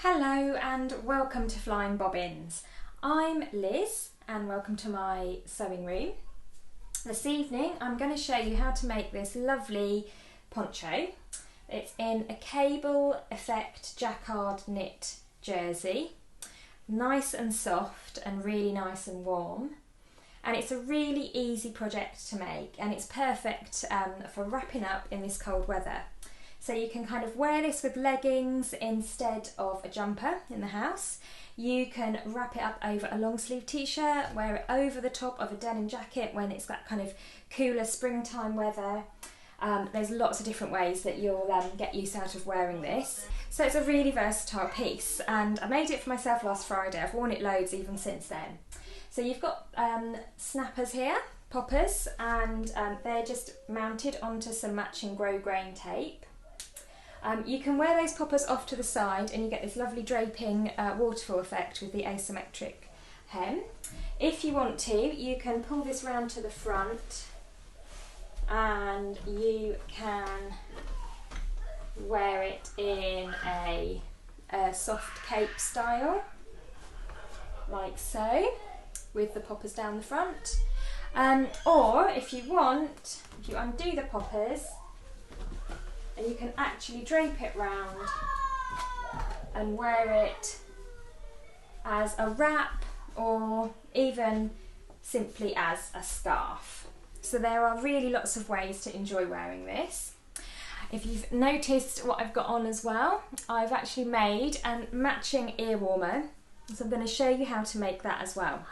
Hello and welcome to Flying Bobbins. I'm Liz and welcome to my sewing room. This evening I'm going to show you how to make this lovely poncho. It's in a cable effect jacquard knit jersey. Nice and soft and really nice and warm. And it's a really easy project to make and it's perfect for wrapping up in this cold weather. So you can kind of wear this with leggings instead of a jumper in the house. You can wrap it up over a long sleeve t-shirt, wear it over the top of a denim jacket when it's that kind of cooler springtime weather. There's lots of different ways that you'll get use out of wearing this. So it's a really versatile piece and I made it for myself last Friday. I've worn it loads even since then. So you've got snappers here, poppers, and they're just mounted onto some matching grosgrain tape. You can wear those poppers off to the side and you get this lovely draping waterfall effect with the asymmetric hem. If you want to, you can pull this round to the front and you can wear it in a soft cape style, like so, with the poppers down the front. Or if you want, if you undo the poppers, and you can actually drape it round and wear it as a wrap or even simply as a scarf. So there are really lots of ways to enjoy wearing this. If you've noticed what I've got on as well, I've actually made a matching ear warmer. So I'm going to show you how to make that as well.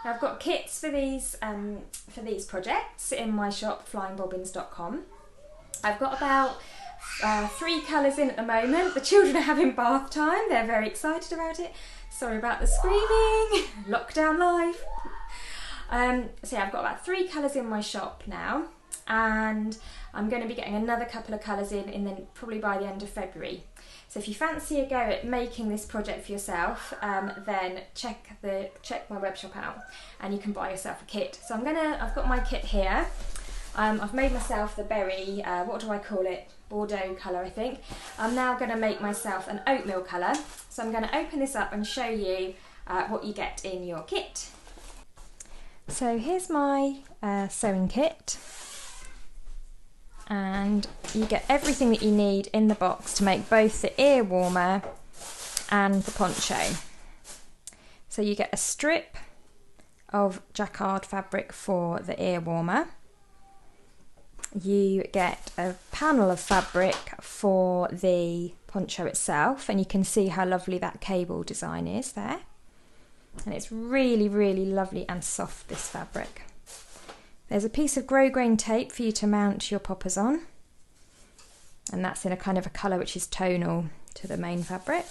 Now I've got kits for these projects in my shop, flyingbobbins.com. I've got about 3 colours in at the moment. The children are having bath time, they're very excited about it. Sorry about the screaming, lockdown life. So yeah, I've got about 3 colours in my shop now and I'm going to be getting another couple of colours in probably by the end of February. So if you fancy a go at making this project for yourself, then check my web shop out and you can buy yourself a kit. So I've got my kit here. I've made myself the berry, what do I call it? Bordeaux colour, I think. I'm now going to make myself an oatmeal colour. So I'm going to open this up and show you what you get in your kit. So here's my sewing kit. And you get everything that you need in the box to make both the ear warmer and the poncho. So you get a strip of jacquard fabric for the ear warmer. You get a panel of fabric for the poncho itself, and you can see how lovely that cable design is there. And it's really, really lovely and soft, this fabric. There's a piece of grosgrain tape for you to mount your poppers on, and that's in a kind of a colour which is tonal to the main fabric.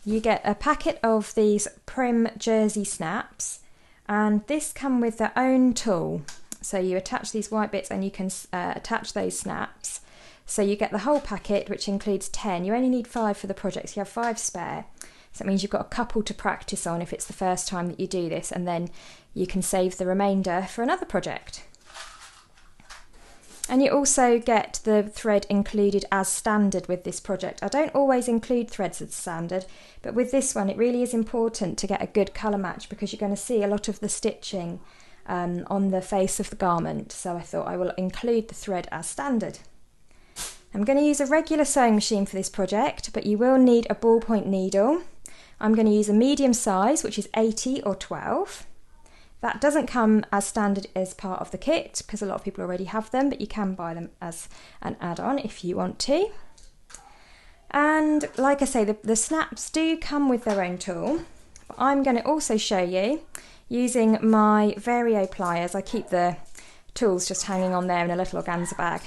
You get a packet of these Prim jersey snaps, and this come with their own tool. So you attach these white bits and you can attach those snaps. So you get the whole packet, which includes 10. You only need 5 for the project, so you have 5 spare. So that means you've got a couple to practice on if it's the first time that you do this, and then you can save the remainder for another project. And you also get the thread included as standard with this project. I don't always include threads as standard, but with this one it really is important to get a good colour match because you're going to see a lot of the stitching on the face of the garment, so I thought I will include the thread as standard. I'm going to use a regular sewing machine for this project, but you will need a ballpoint needle. I'm going to use a medium size, which is 80 or 12. That doesn't come as standard as part of the kit because a lot of people already have them, but you can buy them as an add-on if you want to. And like I say, the snaps do come with their own tool, but I'm going to also show you using my Vario pliers. I keep the tools just hanging on there in a little organza bag.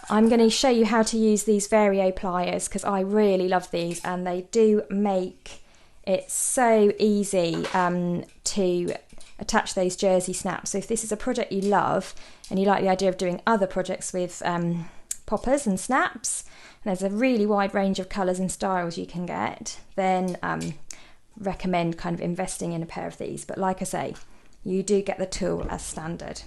I'm going to show you how to use these Vario pliers because I really love these and they do make it so easy to attach those jersey snaps. So if this is a project you love and you like the idea of doing other projects with poppers and snaps, and there's a really wide range of colours and styles you can get, then recommend kind of investing in a pair of these. But like I say, you do get the tool as standard.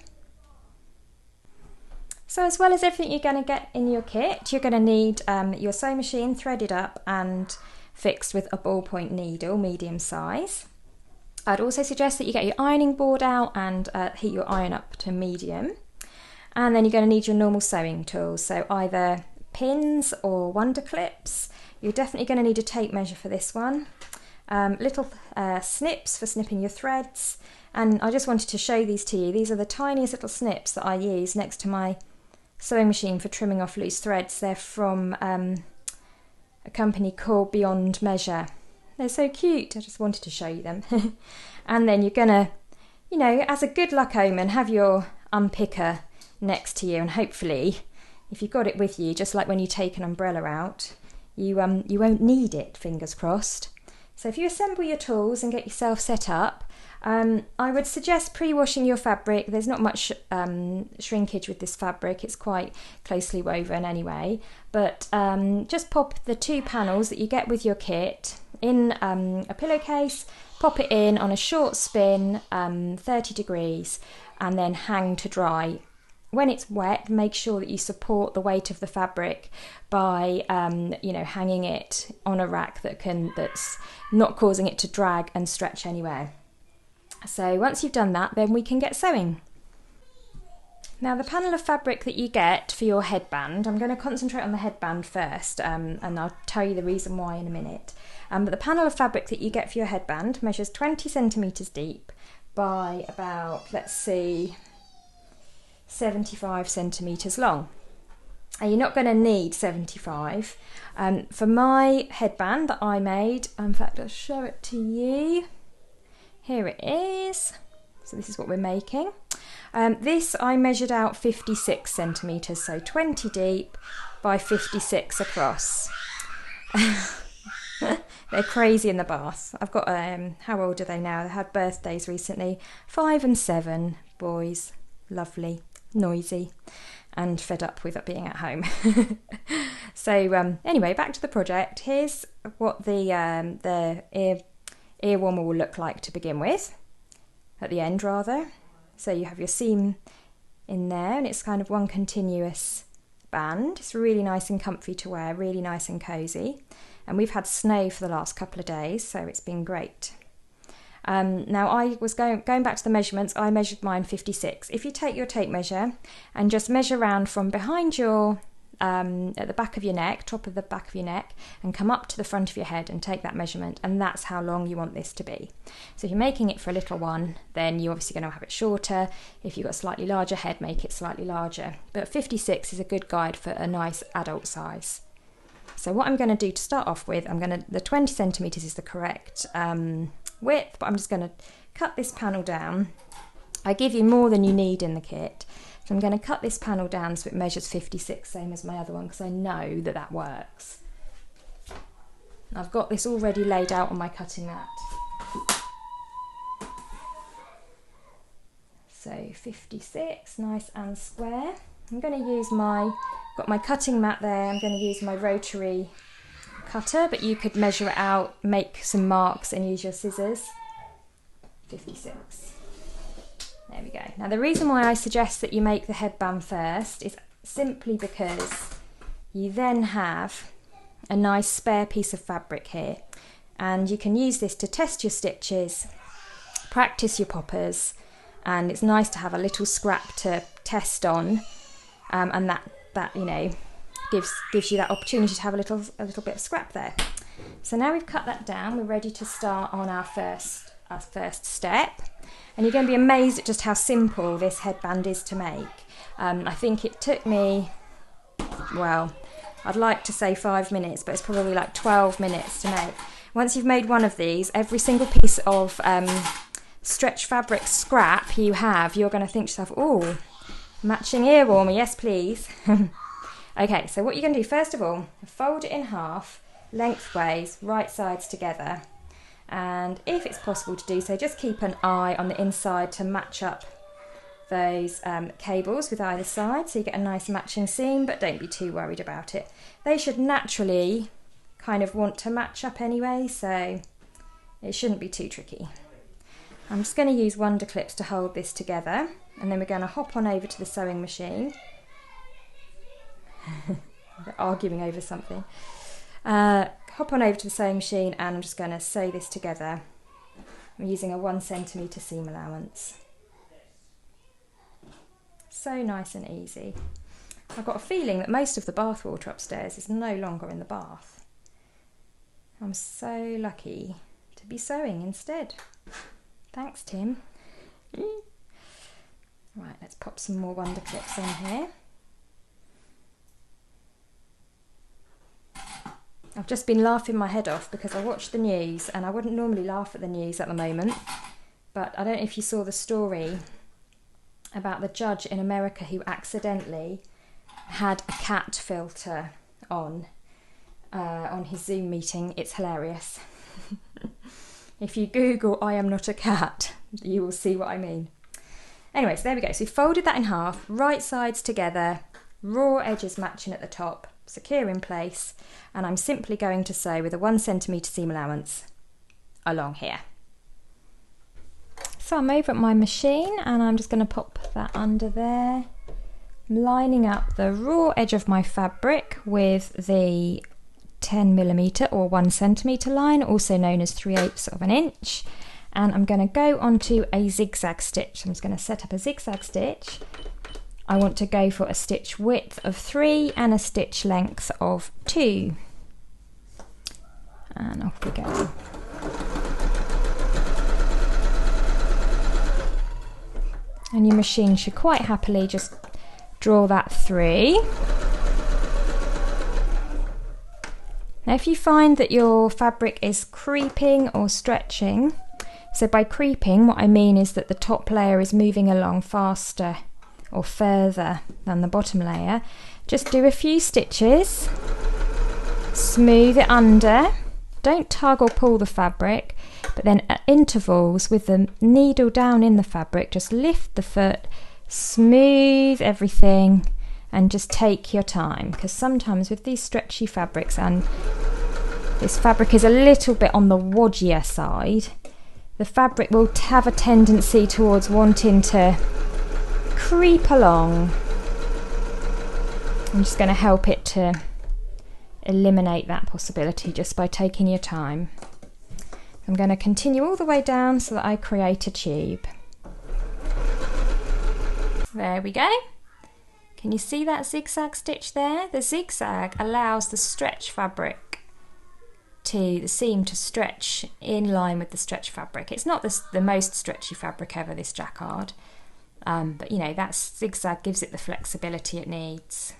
So as well as everything you're going to get in your kit, you're going to need your sewing machine threaded up and fixed with a ballpoint needle, medium size. I'd also suggest that you get your ironing board out and heat your iron up to medium. And then you're going to need your normal sewing tools, so either pins or wonder clips. You're definitely going to need a tape measure for this one. Little snips for snipping your threads, and I just wanted to show these to you. These are the tiniest little snips that I use next to my sewing machine for trimming off loose threads. They're from a company called Beyond Measure. They're so cute, I just wanted to show you them. And then you're gonna, you know, as a good luck omen, have your unpicker next to you, and hopefully if you've got it with you, just like when you take an umbrella out, you won't need it, fingers crossed. So if you assemble your tools and get yourself set up, I would suggest pre-washing your fabric. There's not much shrinkage with this fabric, it's quite closely woven anyway, but just pop the 2 panels that you get with your kit in a pillowcase, pop it in on a short spin, 30 degrees, and then hang to dry. When it's wet, make sure that you support the weight of the fabric by, hanging it on a rack that's not causing it to drag and stretch anywhere. So once you've done that, then we can get sewing. Now the panel of fabric that you get for your headband, I'm going to concentrate on the headband first, and I'll tell you the reason why in a minute. But the panel of fabric that you get for your headband measures 20 centimetres deep by about, let's see, 75 centimetres long. And you're not going to need 75. For my headband that I made, in fact I'll show it to you. Here it is. So this is what we're making. This I measured out 56 centimetres, so 20 deep by 56 across. They're crazy in the bath. I've got, how old are they now? They had birthdays recently. 5 and 7 boys. Lovely, noisy, and fed up with it being at home. So anyway, back to the project. Here's what the ear warmer will look like to begin with, at the end rather. So you have your seam in there, and it's kind of one continuous band. It's really nice and comfy to wear, really nice and cosy. And we've had snow for the last couple of days, so it's been great. Now I was going back to the measurements. I measured mine 56. If you take your tape measure and just measure around from behind your at the back of your neck, top of the back of your neck, and come up to the front of your head and take that measurement, and that's how long you want this to be. So if you're making it for a little one, then you're obviously going to have it shorter. If you've got a slightly larger head, make it slightly larger. But 56 is a good guide for a nice adult size. So what I'm going to do to start off with, the 20 centimetres is the correct width, but I'm just going to cut this panel down. I give you more than you need in the kit, so I'm going to cut this panel down so it measures 56, same as my other one, because I know that that works. I've got this already laid out on my cutting mat. So 56, nice and square. I'm going to use got my cutting mat there, I'm going to use my rotary cutter, but you could measure it out, make some marks and use your scissors. 56. There we go. Now the reason why I suggest that you make the headband first is simply because you then have a nice spare piece of fabric here, and you can use this to test your stitches, practice your poppers, and it's nice to have a little scrap to test on, and that gives you that opportunity to have a little bit of scrap there. So now we've cut that down, we're ready to start on our first step, and you're going to be amazed at just how simple this headband is to make. I think it took me, well, I'd like to say 5 minutes, but it's probably like 12 minutes to make. Once you've made one of these, every single piece of stretch fabric scrap you have, you're going to think to yourself, oh, matching ear warmer, yes please. Okay, so what you're going to do first of all, fold it in half, lengthways, right sides together, and if it's possible to do so, just keep an eye on the inside to match up those cables with either side, so you get a nice matching seam, but don't be too worried about it. They should naturally kind of want to match up anyway, so it shouldn't be too tricky. I'm just going to use wonder clips to hold this together, and then we're going to hop on over to the sewing machine. They're arguing over something. hop on over to the sewing machine and I'm just going to sew this together. I'm using a 1 centimetre seam allowance. So nice and easy. I've got a feeling that most of the bath water upstairs is no longer in the bath. I'm so lucky to be sewing instead. Thanks, Tim. Right, let's pop some more wonder clips on here. I've just been laughing my head off because I watched the news, and I wouldn't normally laugh at the news at the moment, but I don't know if you saw the story about the judge in America who accidentally had a cat filter on his Zoom meeting. It's hilarious. If you Google "I am not a cat," you will see what I mean. Anyway, so there we go. So we folded that in half, right sides together, raw edges matching at the top, secure in place, and I'm simply going to sew with a 1 centimetre seam allowance along here. So I'm over at my machine and I'm just going to pop that under there. I'm lining up the raw edge of my fabric with the 10mm or 1 centimetre line, also known as 3/8 of an inch, and I'm going to go onto a zigzag stitch. I'm just going to set up a zigzag stitch. I want to go for a stitch width of 3 and a stitch length of 2. And off we go. And your machine should quite happily just draw that 3. Now if you find that your fabric is creeping or stretching, so by creeping what I mean is that the top layer is moving along faster or further than the bottom layer, just do a few stitches, smooth it under, don't tug or pull the fabric, but then at intervals with the needle down in the fabric, just lift the foot, smooth everything, and just take your time, because sometimes with these stretchy fabrics, and this fabric is a little bit on the wodgier side, the fabric will have a tendency towards wanting to creep along. I'm just going to help it to eliminate that possibility just by taking your time. I'm going to continue all the way down so that I create a tube. There we go. Can you see that zigzag stitch there? The zigzag allows the stretch fabric the seam to stretch in line with the stretch fabric. It's not the most stretchy fabric ever, this jacquard, but you know, that zigzag gives it the flexibility it needs.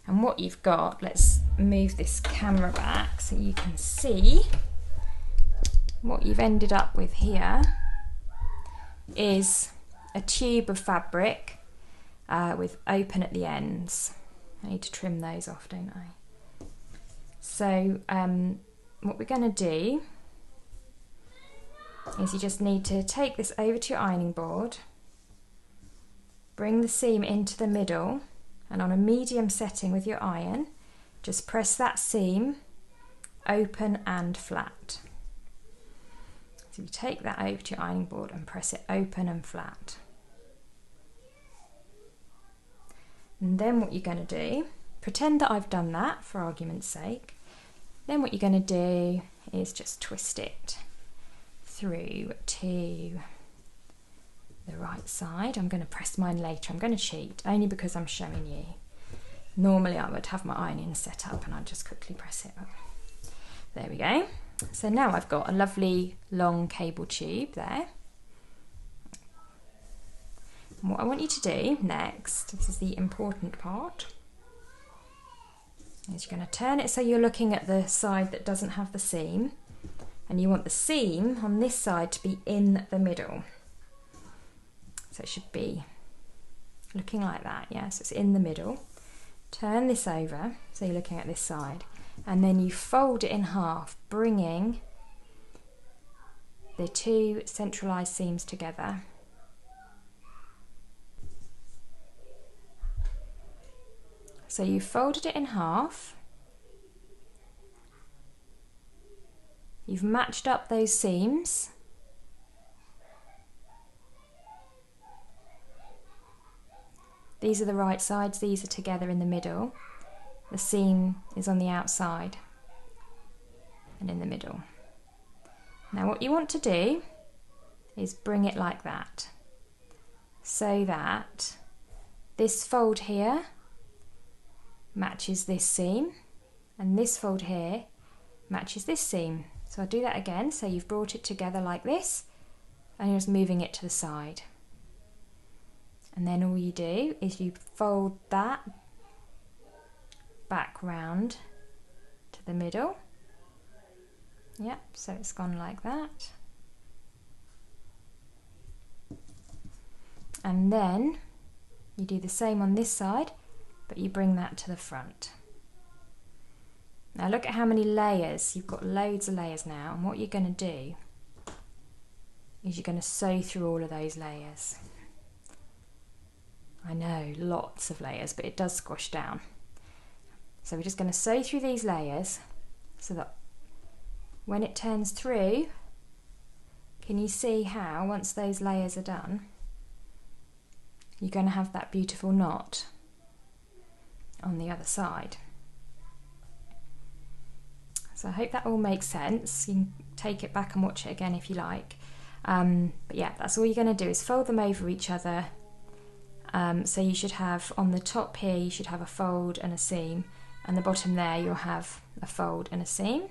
And what you've got, let's move this camera back so you can see what you've ended up with here is a tube of fabric with open at the ends. I need to trim those off, don't I? So what we're going to do is you just need to take this over to your ironing board, bring the seam into the middle, and on a medium setting with your iron, just press that seam open and flat. So you take that over to your ironing board and press it open and flat. And then what you're going to do, pretend that I've done that for argument's sake. Then what you're going to do is just twist it through to the right side. I'm going to press mine later. I'm going to cheat only because I'm showing you. Normally I would have my ironing set up and I'd just quickly press it up. There we go. So now I've got a lovely long cable tube there. And what I want you to do next, this is the important part, is you're going to turn it so you're looking at the side that doesn't have the seam, and you want the seam on this side to be in the middle. So it should be looking like that, yeah, so it's in the middle. Turn this over so you're looking at this side, and then you fold it in half, bringing the two centralised seams together. So you've folded it in half, you've matched up those seams, these are the right sides, these are together in the middle, the seam is on the outside. and in the middle. Now what you want to do is bring it like that, so that this fold here matches this seam and this fold here matches this seam. So I'll do that again. So you've brought it together like this and you're just moving it to the side. And then all you do is you fold that back round to the middle. Yep, so it's gone like that. And then you do the same on this side, but you bring that to the front. Now look at how many layers, you've got loads of layers now, and what you're going to do is you're going to sew through all of those layers. I know, lots of layers, but it does squash down. So we're just going to sew through these layers so that when it turns through, can you see how once those layers are done, you're going to have that beautiful knot on the other side. So I hope that all makes sense. You can take it back and watch it again if you like. But yeah, that's all you're going to do is fold them over each other. So you should have on the top here, you should have a fold and a seam, and the bottom there you'll have a fold and a seam.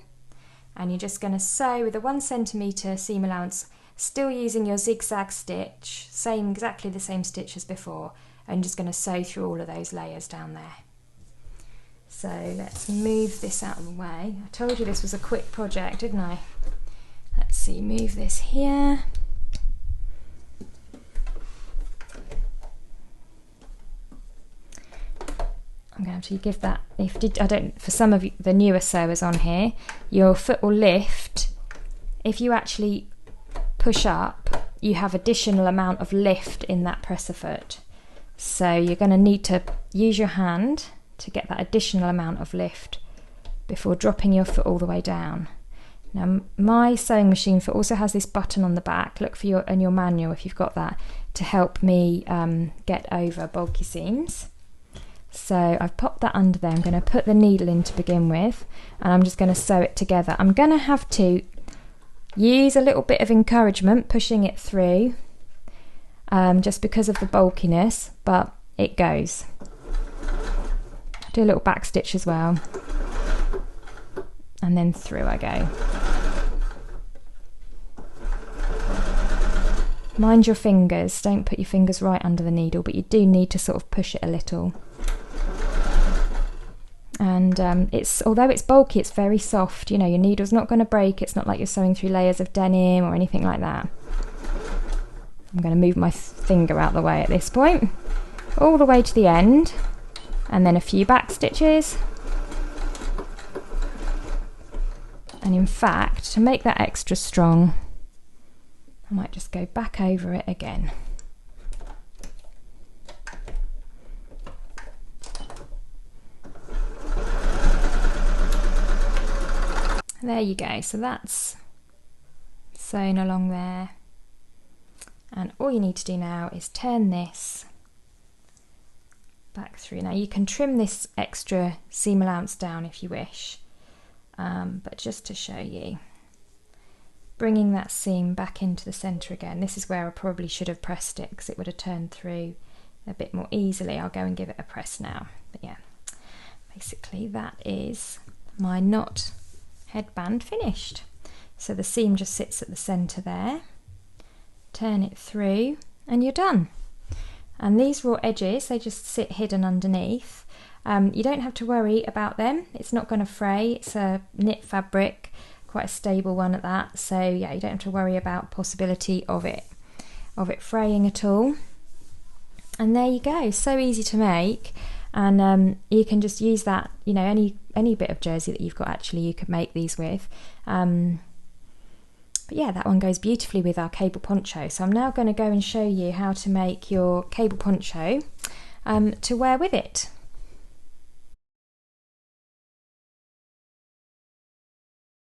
And you're just going to sew with a 1 centimetre seam allowance, still using your zigzag stitch, exactly the same stitch as before, and just going to sew through all of those layers down there. So let's move this out of the way. I told you this was a quick project, didn't I? Let's see, move this here. I'm going to have to give that, for some of you, the newer sewers on here, your foot will lift. If you actually push up, you have additional amount of lift in that presser foot. So you're going to need to use your hand to get that additional amount of lift before dropping your foot all the way down. Now my sewing machine foot also has this button on the back, look for in your manual if you've got that, to help me get over bulky seams. So I've popped that under there. I'm going to put the needle in to begin with, and I'm just going to sew it together. I'm going to have to use a little bit of encouragement pushing it through, just because of the bulkiness, but it goes. Do a little back stitch as well, and then through I go. Mind your fingers, don't put your fingers right under the needle, but you do need to sort of push it a little. And although it's bulky, it's very soft. You know, your needle's not going to break. It's not like you're sewing through layers of denim or anything like that. I'm going to move my finger out the way at this point, all the way to the end, and then a few back stitches. And in fact, to make that extra strong, I might just go back over it again. There you go, so that's sewn along there, and all you need to do now is turn this back through. Now you can trim this extra seam allowance down if you wish, but just to show you, bringing that seam back into the centre again. This is where I probably should have pressed it because it would have turned through a bit more easily. I'll go and give it a press now, but yeah, basically that is my knot headband finished. So the seam just sits at the centre there, turn it through and you're done. And these raw edges, they just sit hidden underneath. You don't have to worry about them, it's not going to fray. It's a knit fabric, quite a stable one at that, so yeah, you don't have to worry about possibility of it fraying at all. And there you go, so easy to make. And you can just use that, you know, any bit of jersey that you've got, actually you could make these with. But yeah, that one goes beautifully with our cable poncho. So I'm now going to go and show you how to make your cable poncho to wear with it.